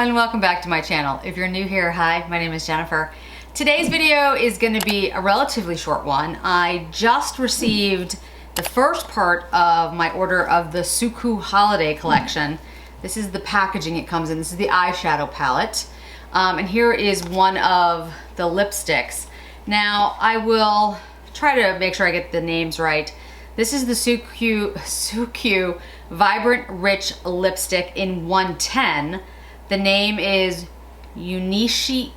everyone, welcome back to my channel. If you're new here, hi, my name is Jennifer. Today's video is going to be a relatively short one. I just received the first part of my order of the Suqqu Holiday collection. This is the packaging it comes in. This is the eyeshadow palette. And here is one of the lipsticks. Now, I will try to make sure I get the names right. This is the Suku Vibrant Rich Lipstick in 110. The name is Unishiki?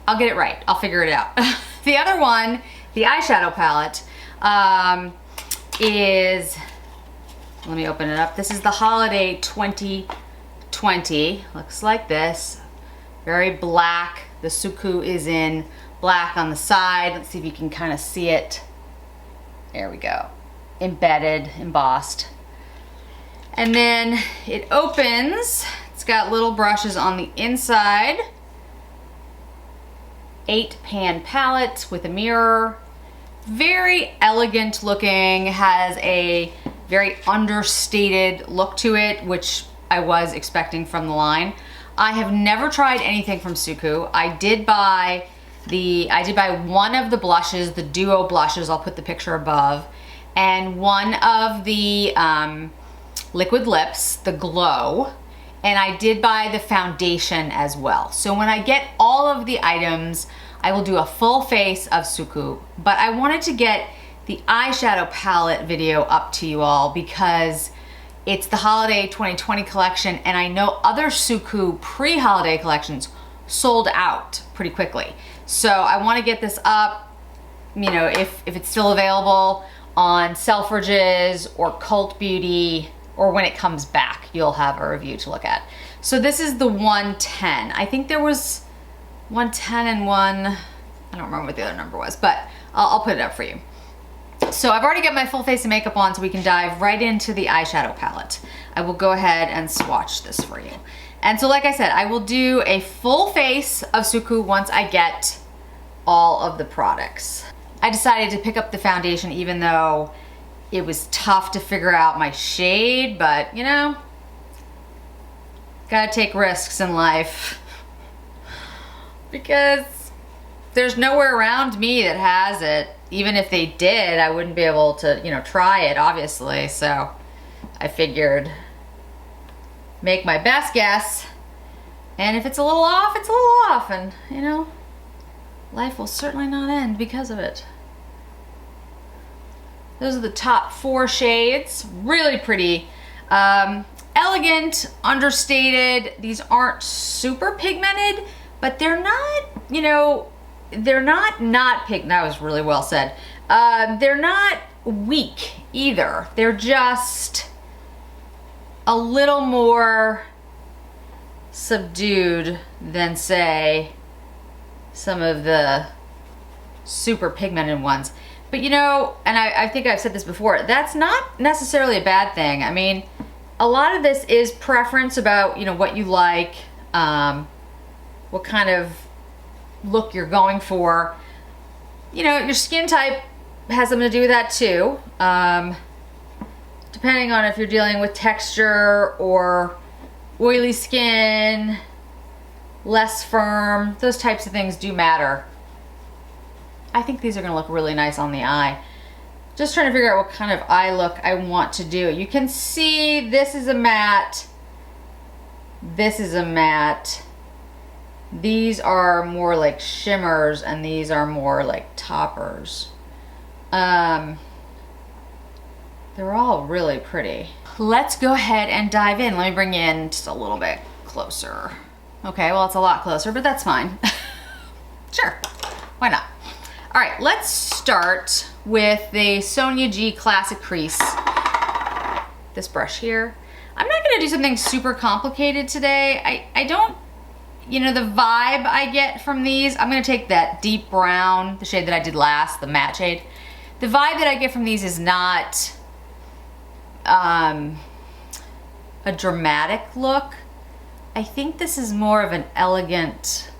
I'll get it right. I'll figure it out. The other one, the eyeshadow palette, is, let me open it up. This is the Holiday 2020. Looks like this. Very black. The Suku is in black on the side. Let's see if you can kind of see it. There we go. Embedded, embossed. And then it opens. It's got little brushes on the inside. 8-pan palette with a mirror. Very elegant looking, has a very understated look to it, which I was expecting from the line. I have never tried anything from Suku. I did buy one of the blushes, the duo blushes, I'll put the picture above, and one of the liquid lips, the Glow, and I did buy the foundation as well. So when I get all of the items, I will do a full face of Suku, but I wanted to get the eyeshadow palette video up to you all because it's the Holiday 2020 collection, and I know other Suku pre-holiday collections sold out pretty quickly. So I want to get this up, you know, if it's still available on Selfridges or Cult Beauty, or when it comes back, you'll have a review to look at. So this is the 110. I think there was 110 and one, I don't remember what the other number was, but I'll put it up for you. So I've already got my full face of makeup on, so we can dive right into the eyeshadow palette. I will go ahead and swatch this for you. And so like I said, I will do a full face of Suku once I get all of the products. I decided to pick up the foundation even though it was tough to figure out my shade, but you know, gotta take risks in life because there's nowhere around me that has it. Even if they did, I wouldn't be able to, you know, try it, obviously. So I figured make my best guess. And if it's a little off, it's a little off. And, you know, life will certainly not end because of it. Those are the top 4 shades. Really pretty. Elegant, understated. These aren't super pigmented, but they're not, you know, they're not pink. That was really well said. They're not weak either. They're just a little more subdued than, say, some of the super pigmented ones. But you know, and I think I've said this before, that's not necessarily a bad thing. I mean, a lot of this is preference about, you know, what you like, what kind of look you're going for. You know, your skin type has something to do with that too. Depending on if you're dealing with texture or oily skin, less firm, those types of things do matter. I think these are gonna look really nice on the eye. Just trying to figure out what kind of eye look I want to do. You can see this is a matte, this is a matte. These are more like shimmers and these are more like toppers. They're all really pretty. Let's go ahead and dive in. Let me bring you in just a little bit closer. Okay, well, it's a lot closer, but that's fine. Sure, why not? All right, let's start with the Sonia G Classic Crease. This brush here. I'm not gonna do something super complicated today. I don't, you know, the vibe I get from these, I'm gonna take that deep brown, the shade that I did last, the matte shade. The vibe that I get from these is not a dramatic look. I think this is more of an elegant,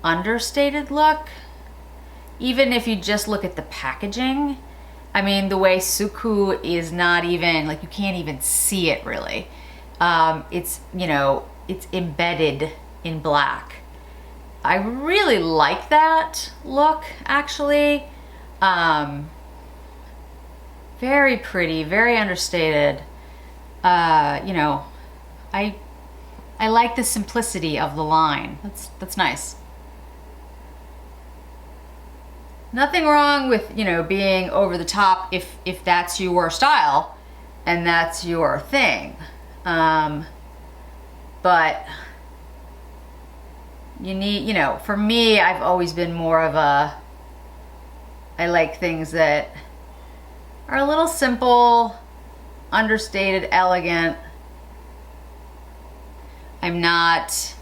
understated look. Even if you just look at the packaging, I mean, the way Suku is not even, like, you can't even see it really. It's, you know, it's embedded in black. I really like that look, actually. Very pretty, very understated. You know, I like the simplicity of the line. That's nice. Nothing wrong with, you know, being over the top if that's your style and that's your thing. But you need, you know, for me, I've always been more of a, I like things that are a little simple, understated, elegant. I'm not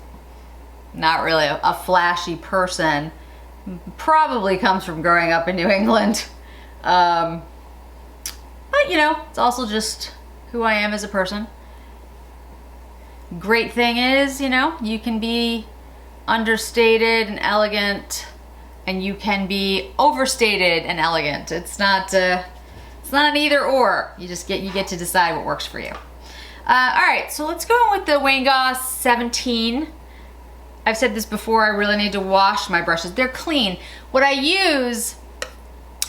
really a flashy person. Probably comes from growing up in New England. But you know, it's also just who I am as a person. Great thing is, you know, you can be understated and elegant, and you can be overstated and elegant. It's not an either or. You get to decide what works for you. All right, so let's go with the Wayne Goss 17. I've said this before, I really need to wash my brushes. They're clean. What I use,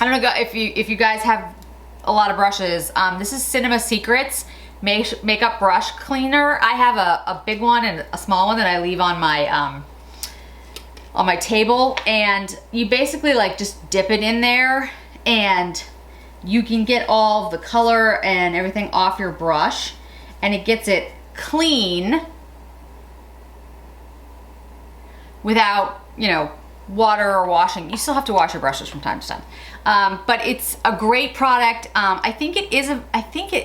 I don't know if you guys have a lot of brushes, this is Cinema Secrets makeup brush cleaner. I have a big one and a small one that I leave on my table, and you basically like just dip it in there and you can get all the color and everything off your brush, and it gets it clean without, you know, water or washing. You still have to wash your brushes from time to time. But it's a great product. I think it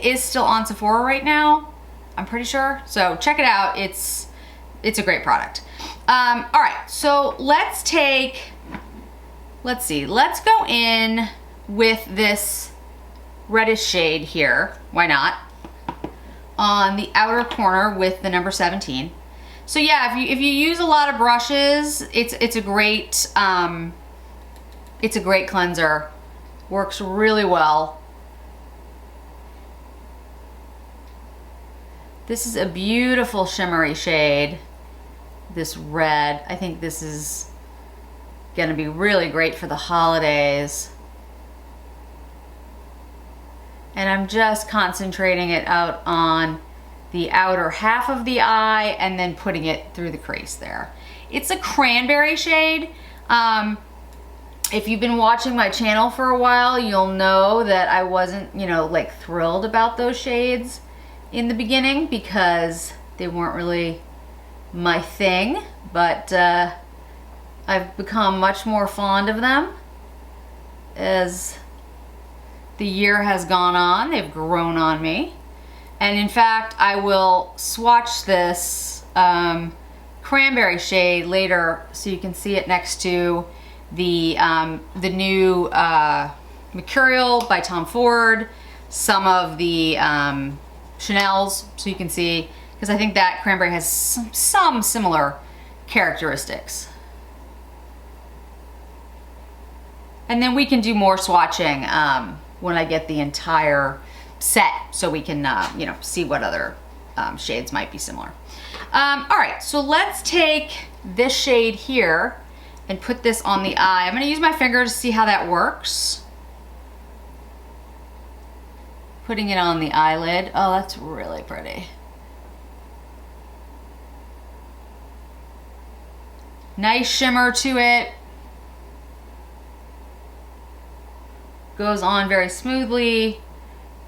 is still on Sephora right now. I'm pretty sure. So check it out. It's a great product. All right, so let's go in with this reddish shade here. Why not? On the outer corner with the number 17. So yeah, if you use a lot of brushes, it's a great cleanser. Works really well. This is a beautiful shimmery shade. This red, I think this is gonna be really great for the holidays. And I'm just concentrating it out on the outer half of the eye and then putting it through the crease there. It's a cranberry shade. If you've been watching my channel for a while, you'll know that I wasn't, you know, like thrilled about those shades in the beginning because they weren't really my thing, but I've become much more fond of them as the year has gone on. They've grown on me. And in fact, I will swatch this cranberry shade later so you can see it next to the new Mercurial by Tom Ford, some of the Chanel's, so you can see, because I think that cranberry has some similar characteristics. And then we can do more swatching when I get the entire set, so we can you know, see what other shades might be similar. All right, so let's take this shade here and put this on the eye. I'm gonna use my finger to see how that works. Putting it on the eyelid. Oh, that's really pretty. Nice shimmer to it. Goes on very smoothly.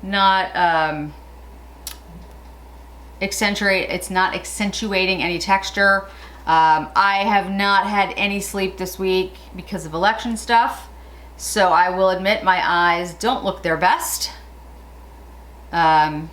Not it's not accentuating any texture. I have not had any sleep this week because of election stuff, so I will admit my eyes don't look their best. It's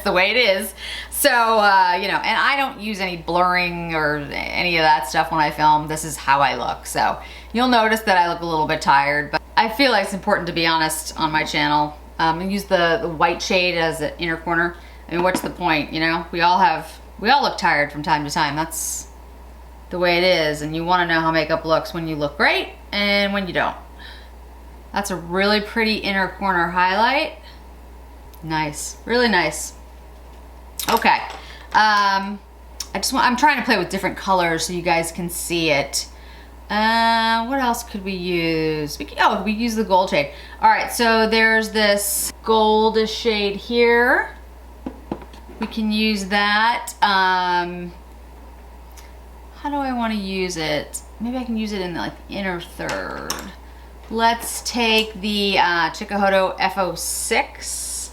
the way it is. So, you know, and I don't use any blurring or any of that stuff when I film. This is how I look. So you'll notice that I look a little bit tired, but I feel like it's important to be honest on my channel. I use the white shade as an inner corner. I mean, what's the point, you know? We all look tired from time to time. That's the way it is. And you want to know how makeup looks when you look great and when you don't. That's a really pretty inner corner highlight. Nice, really nice. Okay, I'm trying to play with different colors so you guys can see it. What else could we use? We use the gold shade. All right, so there's this goldish shade here. We can use that. How do I want to use it? Maybe I can use it in the inner third. Let's take the Suqqu Holiday F06.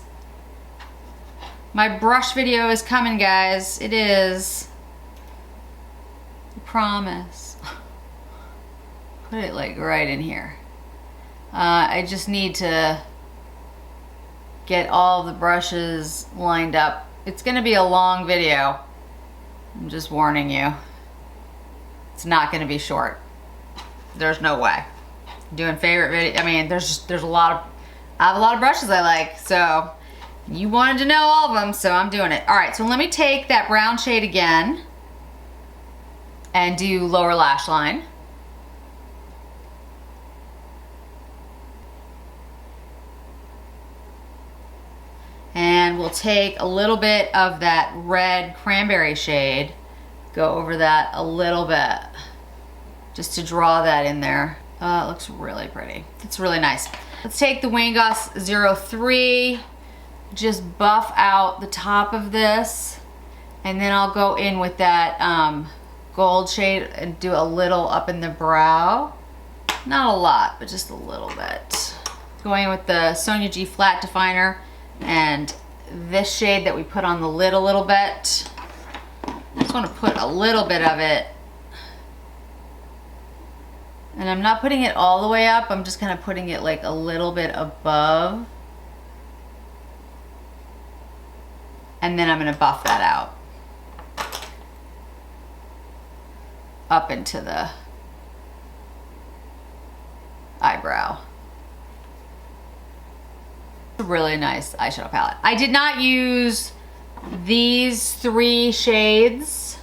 My brush video is coming, guys. It is. I promise. Put it like right in here. I just need to get all the brushes lined up. It's gonna be a long video. I'm just warning you. It's not gonna be short. There's no way. Doing favorite video. I mean, there's a lot of, I have a lot of brushes I like, so you wanted to know all of them, so I'm doing it. All right, so let me take that brown shade again and do lower lash line. And we'll take a little bit of that red cranberry shade, go over that a little bit, just to draw that in there. It looks really pretty. It's really nice. Let's take the Goss 03, just buff out the top of this, and then I'll go in with that gold shade and do a little up in the brow. Not a lot, but just a little bit. Going in with the Sonia G Flat Definer and this shade that we put on the lid a little bit. I just want to put a little bit of it. And I'm not putting it all the way up, I'm just kind of putting it like a little bit above. And then I'm going to buff that out. Up into the eyebrow. A really nice eyeshadow palette. I did not use these 3 shades.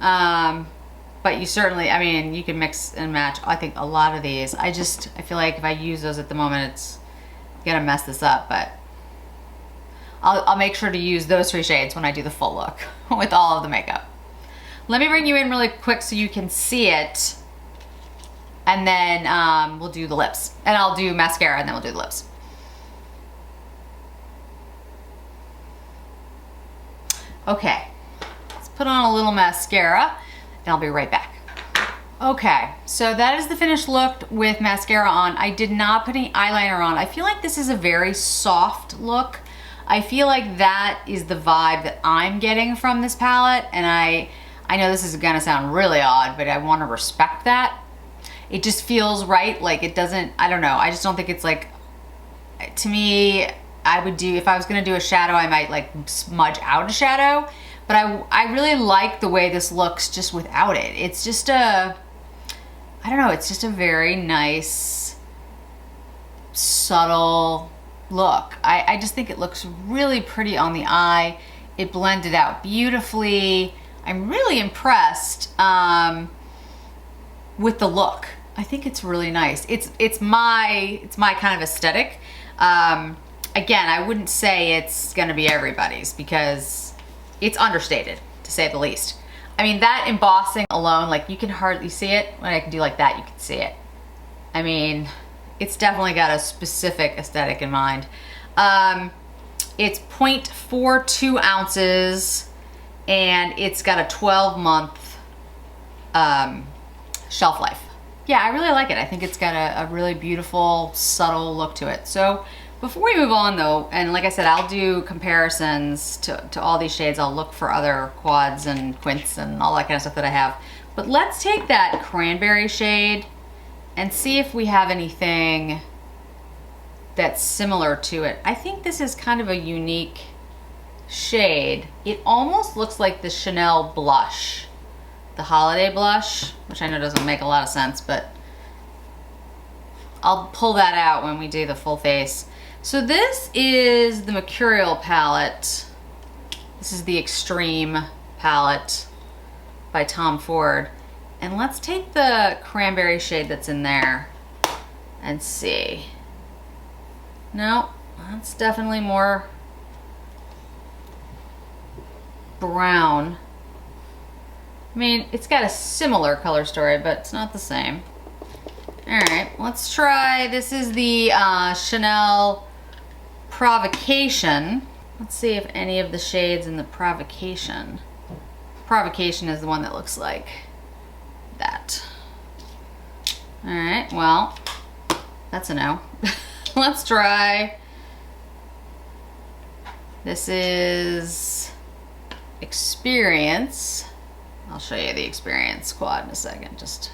But you certainly, I mean, you can mix and match, I think, a lot of these. I feel like if I use those at the moment, it's gonna mess this up, but I'll make sure to use those 3 shades when I do the full look with all of the makeup. Let me bring you in really quick so you can see it, and then we'll do the lips. And I'll do mascara and then we'll do the lips. Okay, let's put on a little mascara and I'll be right back. Okay, so that is the finished look with mascara on. I did not put any eyeliner on. I feel like this is a very soft look. I feel like that is the vibe that I'm getting from this palette, and I know this is gonna sound really odd, but I wanna respect that. It just feels right, like it doesn't, I don't know, I just don't think it's like, to me, I would do, if I was gonna do a shadow, I might like smudge out a shadow, but I really like the way this looks just without it. It's just a, I don't know, it's just a very nice, subtle look. I just think it looks really pretty on the eye. It blended out beautifully. I'm really impressed with the look. I think it's really nice. It's my kind of aesthetic. Again, I wouldn't say it's gonna be everybody's because it's understated, to say the least. I mean, that embossing alone, like you can hardly see it. When I can do like that, you can see it. I mean, it's definitely got a specific aesthetic in mind. It's 0.42 ounces and it's got a 12-month shelf life. Yeah, I really like it. I think it's got a really beautiful, subtle look to it. So before we move on though, and like I said, I'll do comparisons to all these shades. I'll look for other quads and quints and all that kind of stuff that I have. But let's take that cranberry shade and see if we have anything that's similar to it. I think this is kind of a unique shade. It almost looks like the Chanel blush, the holiday blush, which I know doesn't make a lot of sense, but I'll pull that out when we do the full face. So this is the Mercurial palette. This is the Extreme palette by Tom Ford. And let's take the cranberry shade that's in there and see. No, that's definitely more brown. I mean, it's got a similar color story, but it's not the same. All right, let's try, this is the Chanel Provocation. Let's see if any of the shades in the Provocation. Provocation is the one that looks like that. All right, well, that's a no. Let's try, this is Experience. I'll show you the Experience quad in a second. Just,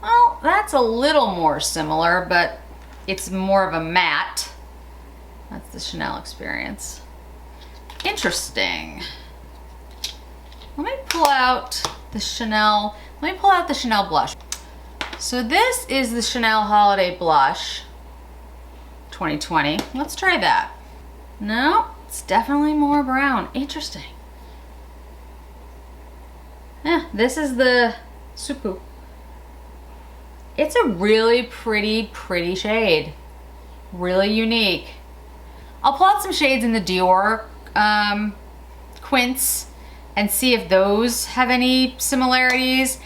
well, that's a little more similar, but it's more of a matte. That's the Chanel Experience. Interesting. Let me pull out the Chanel blush. So this is the Chanel Holiday Blush 2020. Let's try that. No, it's definitely more brown. Interesting. Yeah, this is the Suku. It's a really pretty shade. Really unique. I'll pull out some shades in the Dior Quince and see if those have any similarities.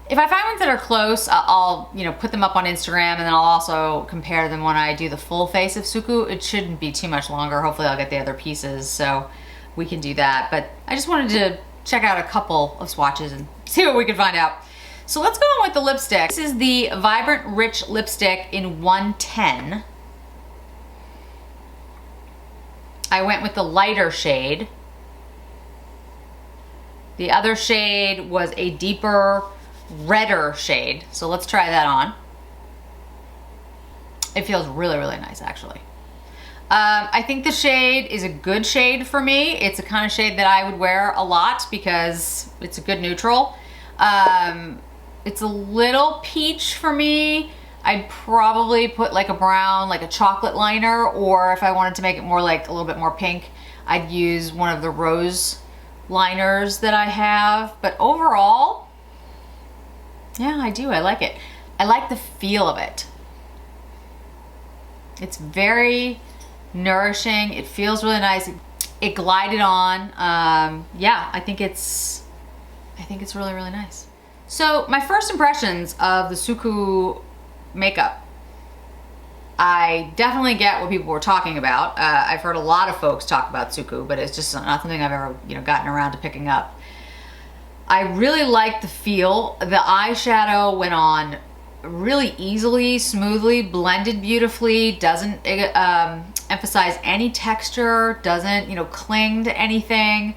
If I find ones that are close, I'll put them up on Instagram, and then I'll also compare them when I do the full face of Suku. It shouldn't be too much longer. Hopefully I'll get the other pieces so we can do that. But I just wanted to check out a couple of swatches and see what we can find out. So let's go on with the lipstick. This is the Vibrant Rich Lipstick in 110. I went with the lighter shade. The other shade was a deeper, redder shade. So let's try that on. It feels really nice, actually. I think the shade is a good shade for me. It's a kind of shade that I would wear a lot because it's a good neutral. It's a little peach for me. I'd probably put like a brown, like a chocolate liner, or if I wanted to make it more like a little bit more pink, I'd use one of the rose liners that I have. But overall, yeah, I do. I like it. I like the feel of it. It's very nourishing. It feels really nice. It glided on. Yeah, I think it's really nice. So my first impressions of the Suku makeup, I definitely get what people were talking about. I've heard a lot of folks talk about Suku, but it's just not something I've ever gotten around to picking up. I really like the feel. The eyeshadow went on really easily, smoothly, blended beautifully, doesn't emphasize any texture, doesn't cling to anything.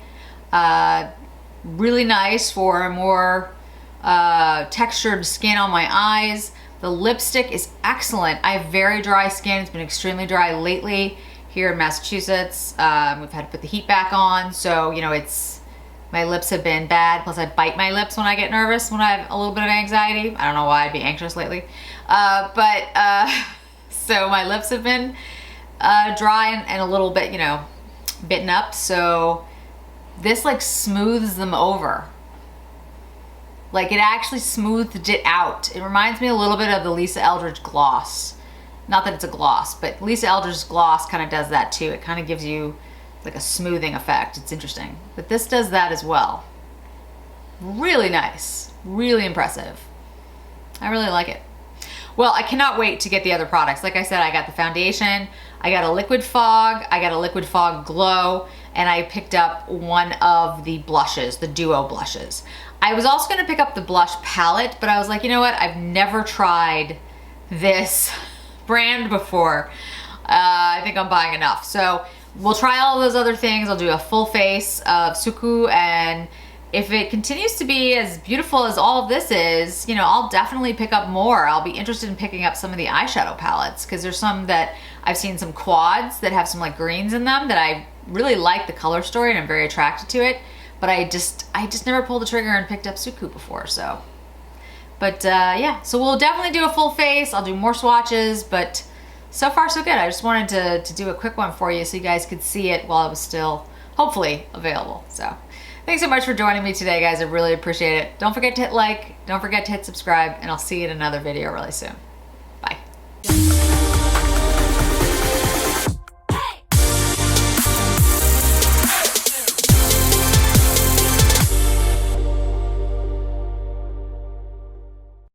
Really nice for a more textured skin on my eyes. The lipstick is excellent. I have very dry skin. It's been extremely dry lately here in Massachusetts. We've had to put the heat back on, so my lips have been bad. Plus I bite my lips when I get nervous, when I have a little bit of anxiety. I don't know why I'd be anxious lately. So my lips have been dry and a little bit, bitten up. So this like smooths them over. Like it actually smoothed it out. It reminds me a little bit of the Lisa Eldridge gloss. Not that it's a gloss, but Lisa Eldridge's gloss kind of does that too. It kind of gives you like a smoothing effect. It's interesting. But this does that as well. Really nice. Really impressive. I really like it. Well, I cannot wait to get the other products. Like I said, I got the foundation, I got a liquid fog, I got a liquid fog glow, and I picked up one of the blushes, the duo blushes. I was also gonna pick up the blush palette, but I was like, you know what? I've never tried this brand before. I think I'm buying enough. So we'll try all those other things. I'll do a full face of Suku, and if it continues to be as beautiful as all of this is, I'll definitely pick up more. I'll be interested in picking up some of the eyeshadow palettes, because there's some that I've seen, some quads that have some like greens in them that I really like the color story and I'm very attracted to it. But I just never pulled the trigger and picked up Suku before, so. But yeah, so we'll definitely do a full face. I'll do more swatches, but so far so good. I just wanted to do a quick one for you so you guys could see it while it was still hopefully available. So Thanks so much for joining me today, guys. I really appreciate it. Don't forget to hit like, don't forget to hit subscribe, and I'll see you in another video really soon.